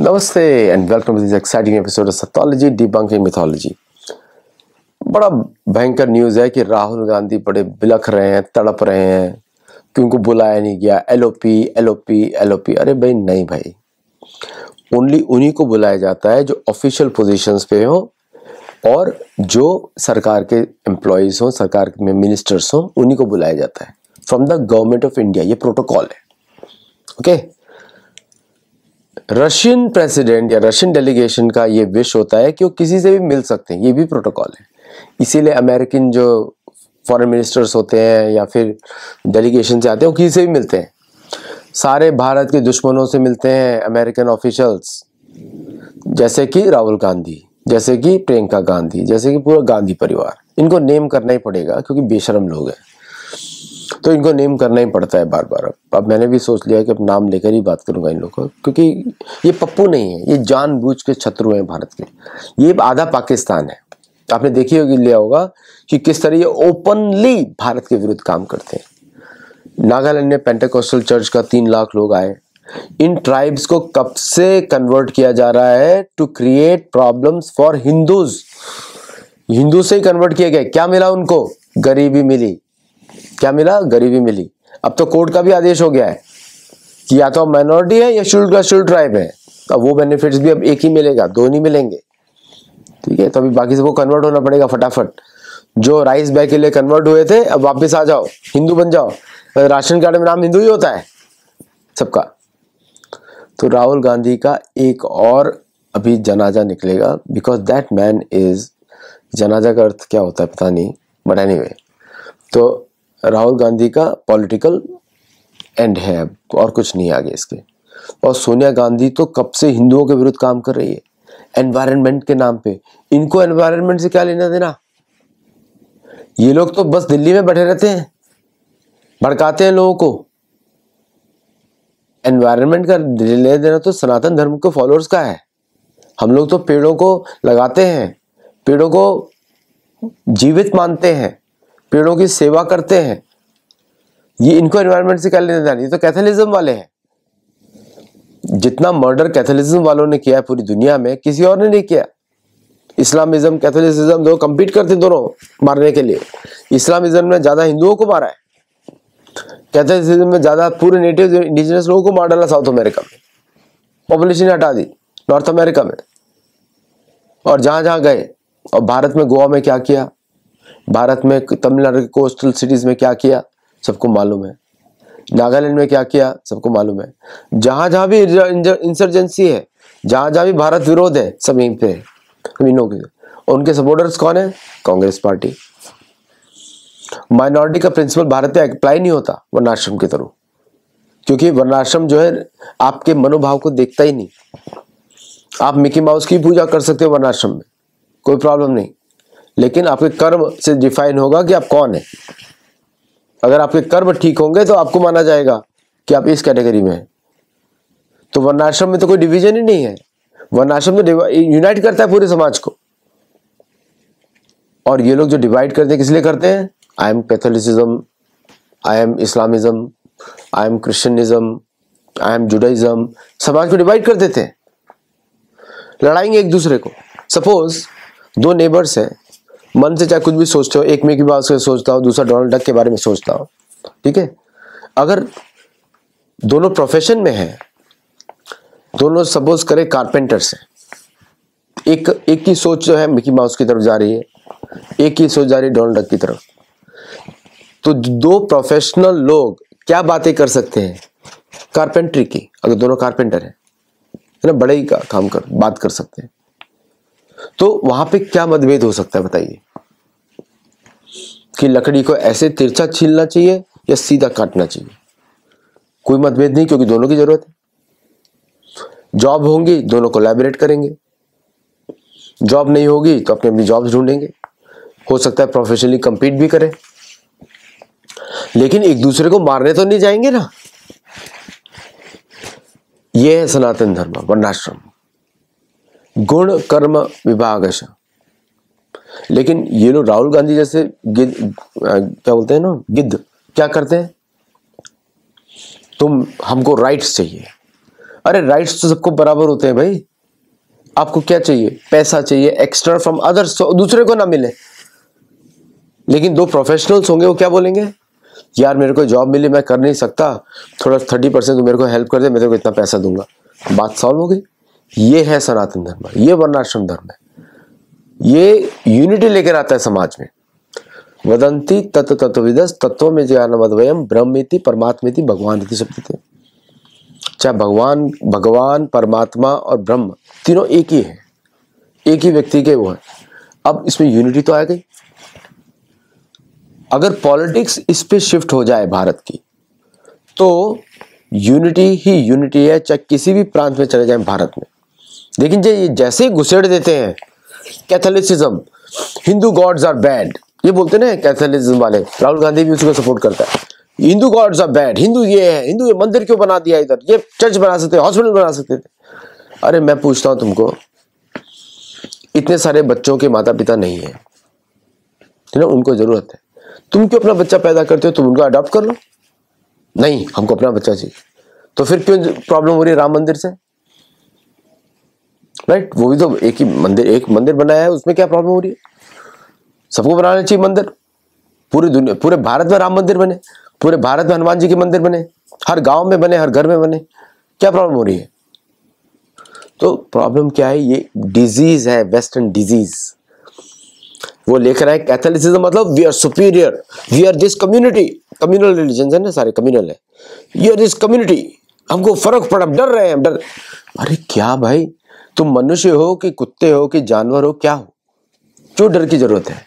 नमस्ते and welcome to this exciting episode of सतोलॉजी debunking mythology. बड़ा भयंकर न्यूज़ है कि राहुल गांधी बड़े बिलख रहे हैं, तड़प रहे हैं कि उनको बुलाया नहीं गया। एलओपी एलओपी एलओपी, अरे भाई नहीं भाई, ओनली उन्हीं को बुलाया जाता है जो ऑफिशियल पोजीशंस पे हो और जो सरकार के एम्प्लॉयज हो, सरकार में मिनिस्टर्स हो, उन्हीं को बुलाया जाता है from the government of India. ये प्रोटोकॉल है। ओके, रशियन प्रेसिडेंट या रशियन डेलीगेशन का ये विश होता है कि वो किसी से भी मिल सकते हैं, ये भी प्रोटोकॉल है। इसीलिए अमेरिकन जो फॉरेन मिनिस्टर्स होते हैं या फिर डेलीगेशन से आते हैं, वो किसी से भी मिलते हैं। सारे भारत के दुश्मनों से मिलते हैं अमेरिकन ऑफिशियल्स, जैसे कि राहुल गांधी, जैसे कि प्रियंका गांधी, जैसे कि पूरा गांधी परिवार। इनको नेम करना ही पड़ेगा क्योंकि बेशरम लोग हैं, तो इनको नेम करना ही पड़ता है बार बार। अब मैंने भी सोच लिया कि अब नाम लेकर ही बात करूंगा इन लोगों को, क्योंकि ये पप्पू नहीं है, ये जानबूझ के शत्रु हैं भारत के। ये आधा पाकिस्तान है। आपने देखी होगी, लिया होगा कि किस तरह ये ओपनली भारत के विरुद्ध काम करते हैं। नागालैंड में पेंटेकोस्टल चर्च का 3 लाख लोग आए। इन ट्राइब्स को कब से कन्वर्ट किया जा रहा है to create problems for Hindus. Hindu से ही कन्वर्ट किए गए। क्या मिला उनको? गरीबी मिली। क्या मिला? गरीबी मिली। अब तो कोर्ट का भी आदेश हो गया है कि या तो माइनॉरिटी है या शेड्यूल्ड कास्ट शेड्यूल्ड ट्राइब है। अब वो बेनिफिट्स भी अब एक ही मिलेगा, 2 नहीं मिलेंगे। ठीक है, तो अभी बाकी सबको कन्वर्ट होना पड़ेगा फटाफट। जो राइस बैग के लिए कन्वर्ट हुए थे, अब वापस आ जाओ, हिंदू बन जाओ। राशन कार्ड में नाम हिंदू ही होता है सबका। तो राहुल गांधी का एक और अभी जनाजा निकलेगा, बिकॉज दैट मैन इज, जनाजा का अर्थ क्या होता है पता नहीं, बट एनीवे, तो राहुल गांधी का पॉलिटिकल एंड है, और कुछ नहीं आगे इसके। और सोनिया गांधी तो कब से हिंदुओं के विरुद्ध काम कर रही है, एनवायरनमेंट के नाम पे। इनको एनवायरनमेंट से क्या लेना देना? ये लोग तो बस दिल्ली में बैठे रहते हैं, भड़काते हैं लोगों को। एनवायरनमेंट का लेना देना तो सनातन धर्म के फॉलोअर्स का है। हम लोग तो पेड़ों को लगाते हैं, पेड़ों को जीवित मानते हैं, पेड़ों की सेवा करते हैं। ये इनको एनवायरनमेंट से क्या लेना देना? ये तो कैथोलिज्म वाले हैं। जितना मर्डर कैथोलिज्म वालों ने किया है पूरी दुनिया में, किसी और ने नहीं किया। इस्लामिज्म कैथोलिसिज्म दो कंपीट करते दोनों मारने के लिए। इस्लामिज्म ने ज्यादा हिंदुओं को मारा है, कैथोलिसिज्म में ज्यादा पूरे नेटिव इंडिजिनस लोगों को मार डाला साउथ अमेरिका में, पॉपुलेशन हटा दी नॉर्थ अमेरिका में, और जहां जहां गए। और भारत में गोवा में क्या किया, भारत में तमिलनाडु के कोस्टल सिटीज में क्या किया, सबको मालूम है। नागालैंड में क्या किया, सबको मालूम है। जहां जहां भी इंसर्जेंसी है, जहां जहां भी भारत विरोध है, सब यहीं पे इनों के। उनके सपोर्टर्स कौन है? कांग्रेस पार्टी। माइनॉरिटी का प्रिंसिपल भारत में अप्लाई नहीं होता वर्णाश्रम की तरह, क्योंकि वर्णाश्रम जो है आपके मनोभाव को देखता ही नहीं। आप मिकी माउस की पूजा कर सकते हो वर्णाश्रम में, कोई प्रॉब्लम नहीं, लेकिन आपके कर्म से डिफाइन होगा कि आप कौन है। अगर आपके कर्म ठीक होंगे तो आपको माना जाएगा कि आप इस कैटेगरी में हैं। तो वर्णाश्रम में तो कोई डिवीजन ही नहीं है। वर्णाश्रम तो यूनाइट करता है पूरे समाज को। और ये लोग जो डिवाइड करते हैं, किस लिए करते हैं? I am Catholicism, I am Islamism, I am Christianism, I am Judaism. समाज को डिवाइड कर देते हैं, लड़ाएंगे एक दूसरे को। सपोज 2 नेबर्स हैं, मन से चाहे कुछ भी सोचते हो, एक मिकी माउस के सोचता हो, दूसरा डोनाल्ड डक के बारे में सोचता हो, ठीक है। अगर दोनों प्रोफेशन में है, दोनों सपोज करें कारपेंटर्स हैं, एक की सोच जो है मिकी माउस की तरफ जा रही है, एक की सोच जा रही है डोनाल्ड डक की तरफ। तो 2 प्रोफेशनल लोग क्या बातें कर सकते हैं? कारपेंट्री की, अगर दोनों कारपेंटर है ना, बड़े ही काम कर बात कर सकते हैं। तो वहां पे क्या मतभेद हो सकता है बताइए? कि लकड़ी को ऐसे तिरछा छीलना चाहिए या सीधा काटना चाहिए? कोई मतभेद नहीं, क्योंकि दोनों की जरूरत है। जॉब होंगी, दोनों कोलैबोरेट करेंगे। जॉब नहीं होगी तो अपनी अपनी जॉब्स ढूंढेंगे। हो सकता है प्रोफेशनली कंपीट भी करें, लेकिन एक दूसरे को मारने तो नहीं जाएंगे ना। यह है सनातन धर्म, वर्णाश्रम, गुण कर्म विभागश। लेकिन ये लोग राहुल गांधी जैसे क्या बोलते हैं ना, गिद्ध, क्या करते हैं? हमको राइट्स चाहिए, अरे राइट्स तो सबको बराबर होते हैं भाई। आपको क्या चाहिए? पैसा चाहिए एक्स्ट्रा फ्रॉम अदर्स, दूसरे को ना मिले। लेकिन दो प्रोफेशनल्स होंगे, वो क्या बोलेंगे? यार मेरे को जॉब मिली, मैं कर नहीं सकता, थोड़ा 30% मेरे को हेल्प कर दे, मैं तेरे को इतना पैसा दूंगा। बात सॉल्व हो गई। ये है सनातन धर्म, ये वर्णाश्रम धर्म है। ये यूनिटी लेकर आता है समाज में। वदंती तत्व तत्वविदस तत्व में ज्ञानमद्वयम ब्रह्मेति परमात्मेति भगवान शब्द थे। चाहे भगवान परमात्मा और ब्रह्म तीनों एक ही है, एक ही व्यक्ति के वो है। अब इसमें यूनिटी तो आ गई। अगर पॉलिटिक्स इस पे शिफ्ट हो जाए भारत की, तो यूनिटी ही यूनिटी है, चाहे किसी भी प्रांत में चले जाए भारत में। लेकिन जैसे ही घुसेड़ देते हैं Catholicism, Hindu gods are bad, ये बोलते ना कैथोलिसिज्म वाले, राहुल गांधी भी उसको सपोर्ट करता है। Hindu gods are bad, Hindu ये है, हिंदू ये मंदिर क्यों बना दिया, इधर ये चर्च बना सकते, हॉस्पिटल बना सकते थे। अरे मैं पूछता हूं तुमको, इतने सारे बच्चों के माता पिता नहीं है ना, उनको जरूरत है, तुम क्यों अपना बच्चा पैदा करते हो? तुम उनको अडॉप्ट कर लो। नहीं, हमको अपना बच्चा चाहिए। तो फिर क्यों प्रॉब्लम हो रही है राम मंदिर से? राइट, वो भी तो एक मंदिर बनाया है, उसमें क्या प्रॉब्लम हो रही है? सबको बनाना चाहिए मंदिर। पूरी दुनिया, पूरे भारत में राम मंदिर बने, पूरे भारत में हनुमान जी के मंदिर बने, हर गांव में बने, हर घर में बने, क्या प्रॉब्लम हो रही है? तो प्रॉब्लम क्या है? ये डिजीज है, वेस्टर्न डिजीज। वो लेकर आए कैथोलिसिज्म, मतलब we are superior, we are this community. Communal religion है ना, सारे कम्युनल है। वी आर दिस कम्युनिटी, हमको फर्क पड़ा, डर रहे हैं, डर। अरे क्या भाई, तुम मनुष्य हो कि कुत्ते हो कि जानवर हो, क्या हो? क्यों डर की जरूरत है?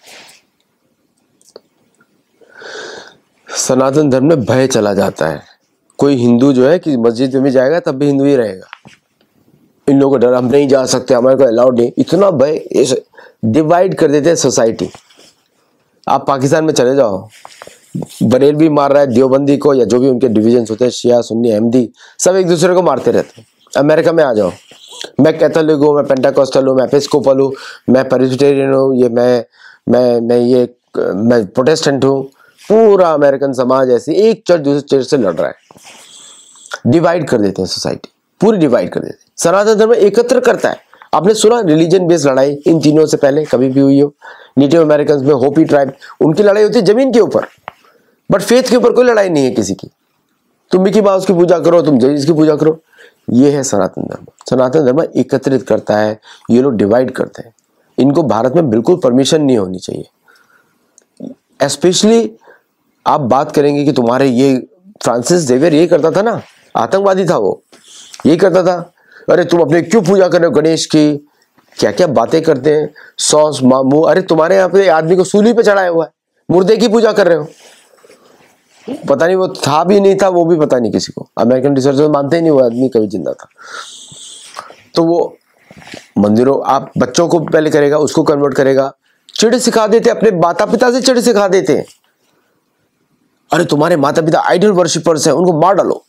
सनातन धर्म में भय चला जाता है। कोई हिंदू जो है कि मस्जिद में भी जाएगा तब भी हिंदू ही रहेगा। इन लोगों को डर, हम नहीं जा सकते, हमारे को अलाउड नहीं, इतना भय। डिवाइड कर देते हैं सोसाइटी। आप पाकिस्तान में चले जाओ, बरेलवी मार रहा है देवबंदी को, या जो भी उनके डिवीजन होते हैं, शिया सुन्नी अहमदी, सब एक दूसरे को मारते रहते हैं। अमेरिका में आ जाओ, मैं कैथोलिक हूँ, मैं पेंटाकोस्टल हूँ, मैं एपिस्कोपल हूँ, मैं प्रेस्बिटेरियन हूँ, ये मैं प्रोटेस्टेंट हूँ। पूरा अमेरिकन समाज ऐसे एक चर्च दूसरे चर्च से लड़ रहा है। डिवाइड कर देते हैं सोसाइटी, पूरी डिवाइड कर देते हैं। सनातन धर्म एकत्र करता है। आपने सुना रिलीजन बेस्ड लड़ाई इन तीनों से पहले कभी भी हुई हो? नेटिव अमेरिकन में होपी ट्राइब, उनकी लड़ाई होती है जमीन के ऊपर, बट फेथ के ऊपर कोई लड़ाई नहीं है किसी की। तुम मिकी माउस की पूजा करो, तुम जीसस की पूजा करो। ये है सनातन धर्म। सनातन धर्म एकत्रित करता है, ये लोग डिवाइड करते हैं। इनको भारत में बिल्कुल परमिशन नहीं होनी चाहिए। स्पेशली आप बात करेंगे कि तुम्हारे ये फ्रांसिस जेवियर ये करता था ना, आतंकवादी था वो, ये करता था। अरे तुम अपने क्यों पूजा कर रहे हो गणेश की? क्या क्या बातें करते हैं, सॉस मामू। अरे तुम्हारे यहाँ पे आदमी को सूली पे चढ़ाया हुआ है, मुर्दे की पूजा कर रहे हो। पता नहीं वो था भी नहीं था, वो भी पता नहीं किसी को। अमेरिकन रिसर्चर मानते ही नहीं वो आदमी कभी जिंदा था। तो वो मंदिरों, आप बच्चों को पहले करेगा, उसको कन्वर्ट करेगा, चिढ़ सिखा देते, अपने माता पिता से चिढ़ सिखा देते हैं। अरे तुम्हारे माता पिता आइडल वर्शिपर्स हैं, उनको मार डालो,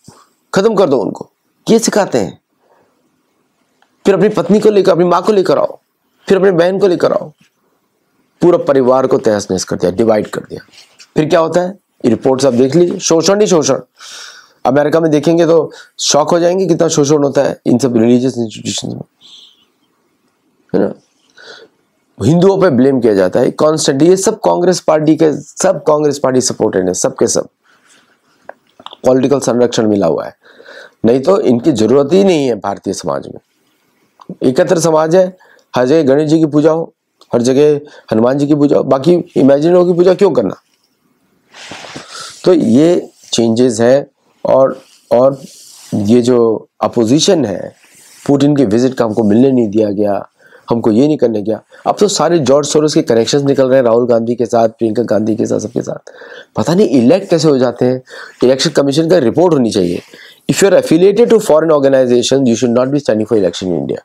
खत्म कर दो उनको, ये सिखाते हैं। फिर अपनी पत्नी को लेकर, अपनी माँ को लेकर आओ, फिर अपनी बहन को लेकर आओ, पूरा परिवार को तहस नहस कर दिया, डिवाइड कर दिया। फिर क्या होता है? रिपोर्ट्स आप देख लीजिए, शोषण ही शोषण। अमेरिका में देखेंगे तो शॉक हो जाएंगे कितना शोषण होता है इन सब रिलीजियस इंस्टीट्यूशंस में, है ना। हिंदुओं पे ब्लेम किया जाता है कॉन्स्टेंटली। ये सब कांग्रेस पार्टी के, सब कांग्रेस पार्टी सपोर्टेड है, सबके सब पॉलिटिकल संरक्षण मिला हुआ है। नहीं तो इनकी जरूरत ही नहीं है भारतीय समाज में। एकत्र समाज है, हर जगह गणेश जी की पूजा हो, हर जगह हनुमान जी की पूजा हो, बाकी इमेजिनरी की पूजा क्यों करना? तो ये चेंजेस है। और ये जो अपोजिशन है, पुतिन के विजिट का हमको मिलने नहीं दिया गया, हमको ये नहीं करने गया। अब तो सारे जॉर्ज सोरोस के कनेक्शंस निकल रहे हैं, राहुल गांधी के साथ, प्रियंका गांधी के साथ, सबके साथ। पता नहीं इलेक्ट कैसे हो जाते हैं। इलेक्शन कमीशन का रिपोर्ट होनी चाहिए। If you are affiliated to foreign organisation, you should not be standing for election in India.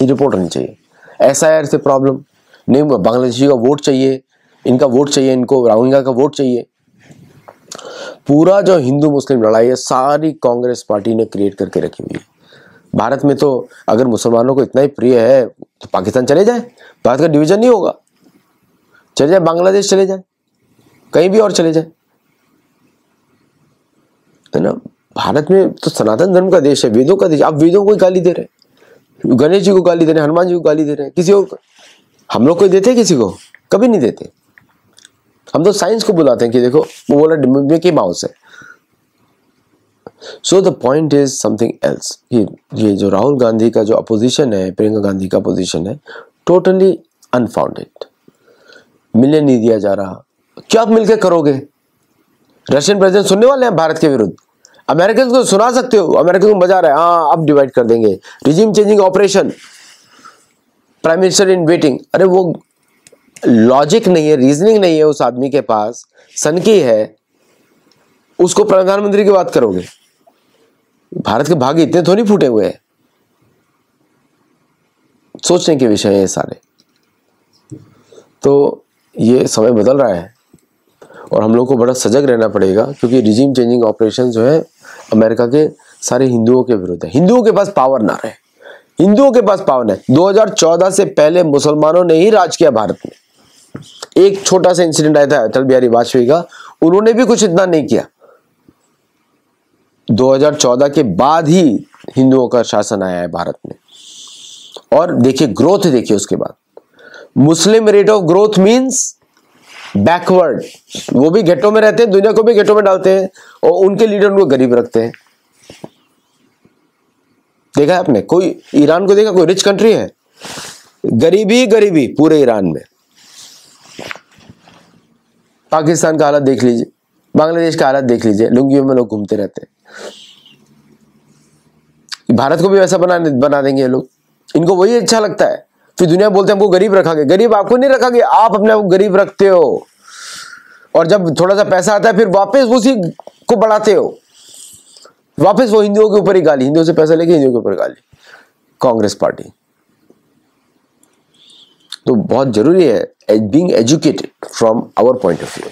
ये रिपोर्ट होनी चाहिए। SIR से प्रॉब्लम नहीं, बांग्लादेशी का वोट चाहिए, इनका वोट चाहिए, इनको रोहिंग्या का वोट चाहिए। पूरा जो हिंदू मुस्लिम लड़ाई है, सारी कांग्रेस पार्टी ने क्रिएट करके रखी हुई है। भारत में तो अगर मुसलमानों को इतना ही प्रिय है तो पाकिस्तान चले जाए, भारत का डिवीजन नहीं होगा। चले जाए बांग्लादेश, चले जाए कहीं भी और चले जाए, है ना। भारत में तो सनातन धर्म का देश है, वेदों का देश। आप वेदों को गाली दे रहे हैं, गणेश जी को गाली दे रहे हैं, हनुमान जी को गाली दे रहे हैं, किसी को हम लोग कोई देते हैं? किसी को कभी नहीं देते। हम तो साइंस को बुलाते हैं कि देखो वो बोला मिकी माउस है। So the point is something else. ये जो राहुल गांधी का जो अपोजिशन है, प्रियंका गांधी का अपोजिशन है, टोटली अनफाउंडेड। मिलने नहीं दिया जा रहा। क्या आप मिलकर करोगे? रशियन प्रेसिडेंट सुनने वाले हैं भारत के विरुद्ध? अमेरिकन को सुना सकते हो, अमेरिकन को मजा आ रहा है, हाँ अब डिवाइड कर देंगे, regime changing operation, prime minister in waiting. अरे वो लॉजिक नहीं है, रीजनिंग नहीं है उस आदमी के पास, सनकी है, उसको प्रधानमंत्री की बात करोगे? भारत के भाग्य इतने थोड़ी फूटे हुए हैं। सोचने के विषय है सारे। तो ये समय बदल रहा है और हम लोग को बड़ा सजग रहना पड़ेगा, क्योंकि रिजीम चेंजिंग ऑपरेशन जो है अमेरिका के सारे हिंदुओं के विरुद्ध है। हिंदुओं के पास पावर ना रहे, हिंदुओं के पास पावर है। 2014 से पहले मुसलमानों ने ही राज किया भारत में। एक छोटा सा इंसिडेंट आया था अटल बिहारी वाजपेयी का, उन्होंने भी कुछ इतना नहीं किया। 2014 के बाद ही हिंदुओं का शासन आया है भारत में। और देखिए ग्रोथ, देखिए उसके बाद Muslim rate of growth means backward. वो भी गेटो में रहते हैं, दुनिया को भी गेटो में डालते हैं, और उनके लीडर उनको गरीब रखते हैं। देखा है आपने? कोई ईरान को देखा? कोई रिच कंट्री है? गरीबी गरीबी पूरे ईरान में। पाकिस्तान का हालत देख लीजिए, बांग्लादेश का हालत देख लीजिए, लुंगियों में लोग घूमते रहते हैं। भारत को भी वैसा बना देंगे ये लोग। इनको वही अच्छा लगता है। फिर दुनिया बोलते हैं हमको गरीब रखा गया। गरीब आपको नहीं रखा गया, आप अपने आप को गरीब रखते हो। और जब थोड़ा सा पैसा आता है फिर वापस उसी को बढ़ाते हो। वापस वो हिंदुओं के ऊपर ही गाली, हिंदुओं से पैसा लेके हिंदुओं के ऊपर गाली। कांग्रेस पार्टी तो बहुत जरूरी है being educated from our point of view.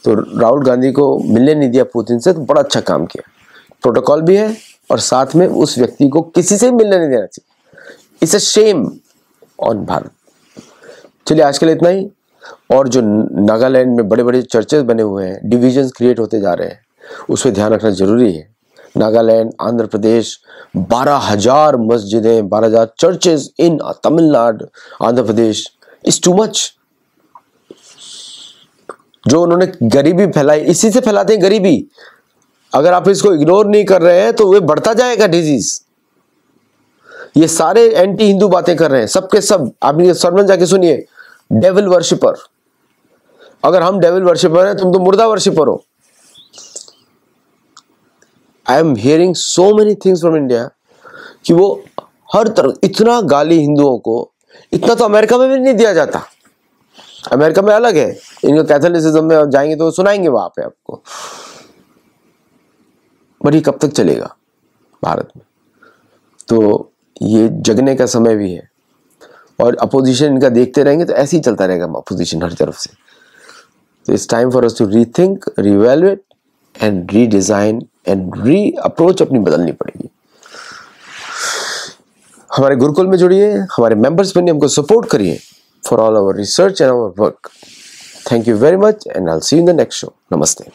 तो राहुल गांधी को मिलने नहीं दिया पुतिन से, तो बड़ा अच्छा काम किया। प्रोटोकॉल भी है और साथ में उस व्यक्ति को किसी से मिलने नहीं देना चाहिए। It's a shame on Bharat. चलिए आज के लिए इतना ही। और जो नागालैंड में बड़े बड़े चर्चेस बने हुए हैं, डिविजन्स क्रिएट होते जा रहे हैं, उस पर ध्यान रखना जरूरी है। नागालैंड, आंध्र प्रदेश, 12,000 मस्जिदें, 12,000 churches in Tamil Nadu, Andhra Pradesh, is too much. जो उन्होंने गरीबी फैलाई, इसी से फैलाते हैं गरीबी। अगर आप इसको इग्नोर नहीं कर रहे हैं तो वे बढ़ता जाएगा डिजीज। ये सारे एंटी हिंदू बातें कर रहे हैं, सबके सब। आप ये सरमन जाके सुनिए, डेविल वर्शिपर। अगर हम डेविल वर्शिपर हैं, तुम तो मुर्दा वर्शिपर हो। I am hearing so many things from India कि वो हर तरह इतना गाली हिंदुओं को, इतना तो अमेरिका में भी नहीं दिया जाता। अमेरिका में अलग है, इनका कैथोलिसिज्म में आप जाएंगे तो सुनाएंगे वहां पे आपको। बट ये कब तक चलेगा भारत में? तो ये जगने का समय भी है। और अपोजिशन इनका देखते रहेंगे तो ऐसे ही चलता रहेगा अपोजिशन हर तरफ से। तो it's time for us to rethink, reevaluate and redesign and reapproach अपनी बदलनी पड़ेगी। हमारे गुरुकुल में जुड़िए, हमारे मेंबर्स बनिए, हमको सपोर्ट करिए for all our research and our work. Thank you very much and I will see you in the next show. नमस्ते।